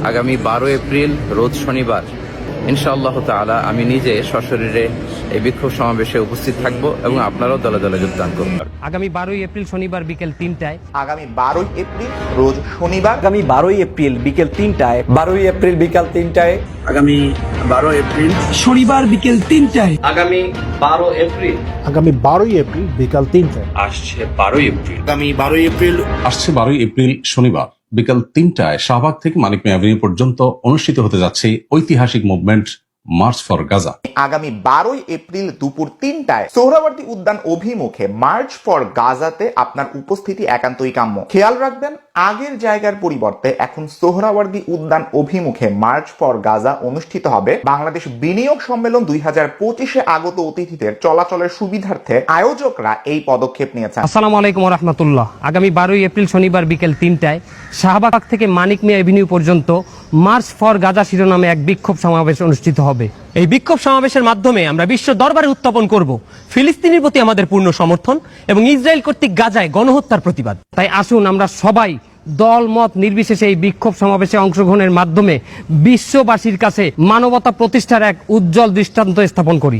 আগামী 12 এপ্রিল রোজ শনিবার ইনশাআল্লাহ তাআলা আমি নিজে সশরীরে এই বিক্ষোভ সমাবেশে উপস্থিত থাকব এবং আপনারাও দলে দলে যোগদান করুন। আগামী 12 এপ্রিল শনিবার বিকেল 3টায় আগামী 12 এপ্রিল রোজ শনিবার আগামী 12 এপ্রিল বিকেল 3টায় 12 এপ্রিল বিকাল 3টায় আগামী 12 এপ্রিল শনিবার বিকেল 3টায় আগামী 12 এপ্রিল আগামী 12 এপ্রিল বিকাল 3টায় আসছে 12 এপ্রিল আগামী 12 এপ্রিল আসছে 12 এপ্রিল শনিবার বিকাল 3টায় শাহবাগ থেকে মানিক মিয়া এভিনিউ পর্যন্ত অনুষ্ঠিত হতে যাচ্ছে ঐতিহাসিক মুভমেন্ট মার্চ ফর গাজা। আগামী 12 এপ্রিল দুপুর 3টায় সোহরাওয়ার্দী উদ্যান অভিমুখে মার্চ ফর গাজাতে আপনার উপস্থিতি একান্তই কাম্য। খেয়াল রাখবেন, আগের জায়গার পরিবর্তে এখন সোহরাওয়ার্দী উদ্যান অভিমুখে মার্চ ফর গাজা অনুষ্ঠিত হবে। বাংলাদেশ বিনিয়োগ সম্মেলন 2025-এ আগত অতিথিদের চলাচলের সুবিধার্থে আয়োজকরা এই পদক্ষেপ নিয়েছেন। আসসালামু আলাইকুম ওয়া রাহমাতুল্লাহ। আগামী 12 এপ্রিল শনিবার বিকেল 3টায় শাহবাগ থেকে মানিক মিয়া এভিনিউ পর্যন্ত মার্চ ফর গাজা শিরোনামে এক বিক্ষোভ সমাবেশ অনুষ্ঠিত হবে। এই বিক্ষোভ সমাবেশের মাধ্যমে আমরা বিশ্ব দরবারে উত্থাপন করব ফিলিস্তিনের প্রতি আমাদের পূর্ণ সমর্থন এবং ইসরায়েল কর্তৃক গাজায় গণহত্যার প্রতিবাদ। তাই আসুন আমরা সবাই দল মত নির্বিশেষে এই বিক্ষোভ সমাবেশে অংশগ্রহণের মাধ্যমে বিশ্ববাসীর কাছে মানবতা প্রতিষ্ঠার এক উজ্জ্বল দৃষ্টান্ত স্থাপন করি।